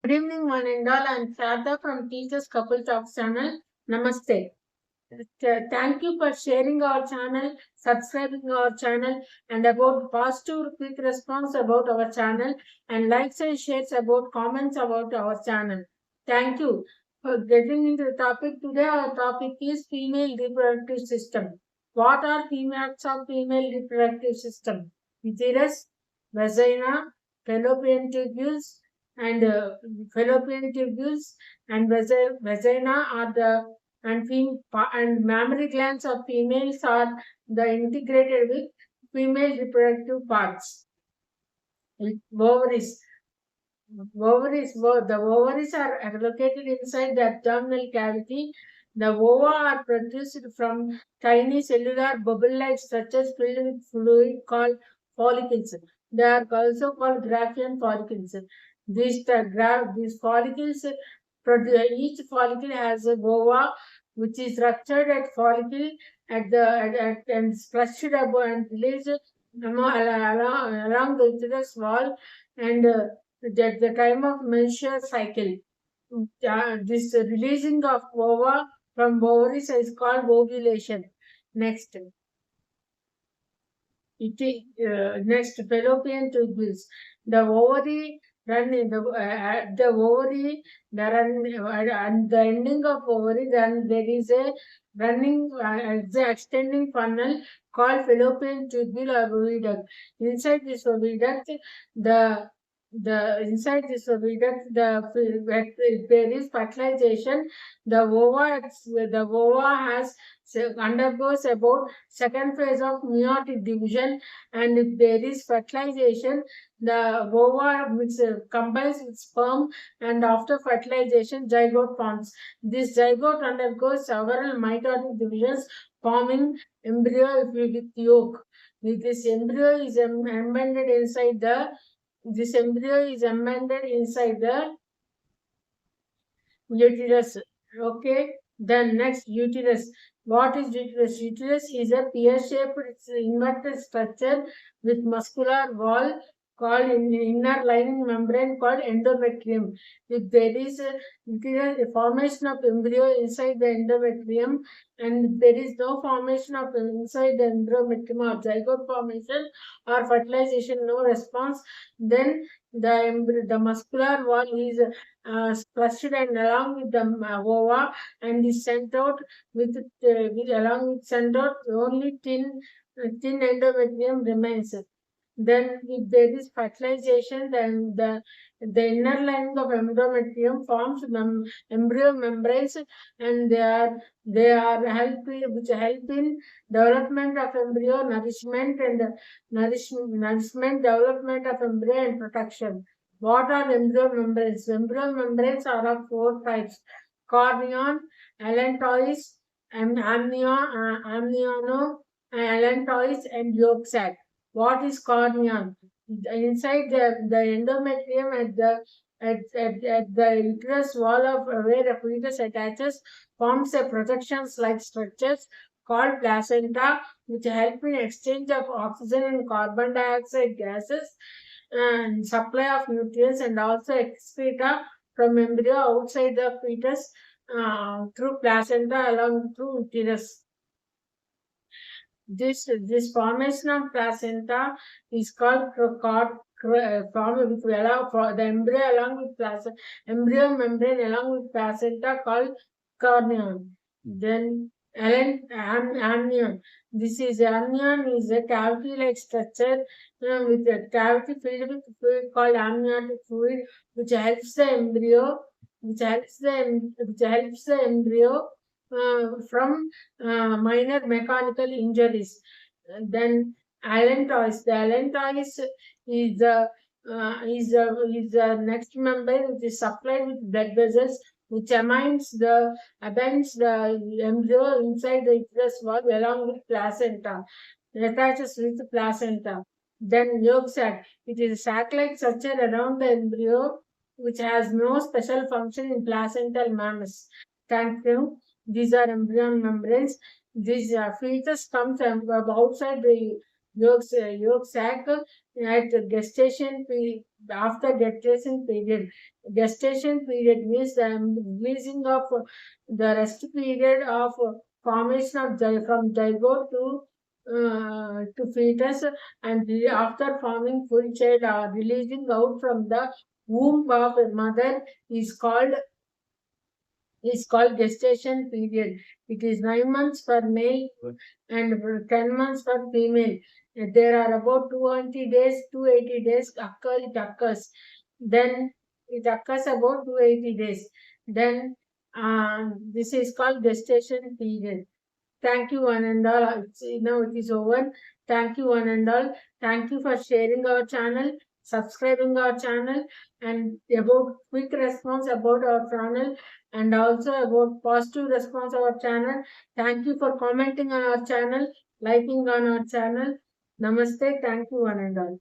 Good evening, one and all. I'm Sharda from Teachers Couple Talks channel. Namaste. Thank you for sharing our channel, subscribing our channel, and about positive quick response about our channel, and likes and shares about comments about our channel. Thank you for getting into the topic today. Our topic is female reproductive system. What are females of female reproductive system? Uterus, vagina, fallopian tubules, and fallopian tubules and vagina are the and mammary glands of females are the integrated with female reproductive parts. Ovaries. The ovaries are located inside the abdominal cavity. The ova are produced from tiny cellular bubble-like structures filled with fluid called follicles. They are also called Graafian follicles. These follicles, each follicle has a ova, which is ruptured at follicle and flushed above and released along the uterus wall and at the time of menstrual cycle. This releasing of ova from ovaries is called ovulation. Next, next fallopian tubes. The ovary run in the ovary. The run and the ending of ovary. Then there is a running the extending funnel called fallopian tubule or oviduct. Inside this oviduct, the inside this oviduct, if there is fertilization, the ova has undergoes about second phase of meiotic division, and if there is fertilization, the ova combines with sperm, and after fertilization, zygote forms. This zygote undergoes several mitotic divisions, forming embryo with yolk. This embryo is embedded inside the uterus. Okay. Then next, uterus. What is uterus? Uterus is a pear-shaped inverted structure with muscular wall called inner lining membrane called endometrium. If there is a formation of embryo inside the endometrium, and if there is no formation of inside the endometrium or zygote formation or fertilization, no response, then the muscular wall is flushed and along with the ova and is sent out sent out only thin endometrium remains. Then if there is fertilization, then the inner lining of endometrium forms embryo membranes, and they are which help in development of embryo, nourishment, development of embryo and protection. What are embryo membranes? Embryo membranes are of four types: chorion, allantois, amniono, allantois, and yolk sac. What is chorion? Inside the endometrium at the uterus wall of where a fetus attaches forms a projections-like structures called placenta, which help in exchange of oxygen and carbon dioxide gases and supply of nutrients, and also excreta from embryo outside the fetus through placenta along through uterus. This formation of placenta is called form which will allow for the embryo along with placenta, embryo membrane along with placenta called chorion. Then amnion. This is amnion is a cavity-like structure with a cavity filled with fluid called amniotic fluid, which helps the embryo, which helps the embryo from minor mechanical injuries. Then allantois. The allantois is the next membrane which is supplied with blood vessels, which binds the embryo inside the uterus wall along with placenta. It attaches with the placenta. Then yolk sac. It is a sac-like structure around the embryo which has no special function in placental mammals. Thank you. These are embryonic membranes. This fetus comes outside the yolk sac at gestation. after gestation period. Gestation period means the releasing of the rest period of formation of from zygote to fetus, and after forming full child or releasing out from the womb of a mother is called gestation period. It is 9 months for male and 10 months for female. There are about 220 days, 280 days it occurs. Then it occurs about 280 days. Then this is called gestation period. Thank you, one and all. Now it is over. Thank you, one and all. Thank you for sharing our channel, subscribing our channel, and about quick response about our channel, and also about positive response our channel. Thank you for commenting on our channel, liking on our channel. Namaste. Thank you, one and all.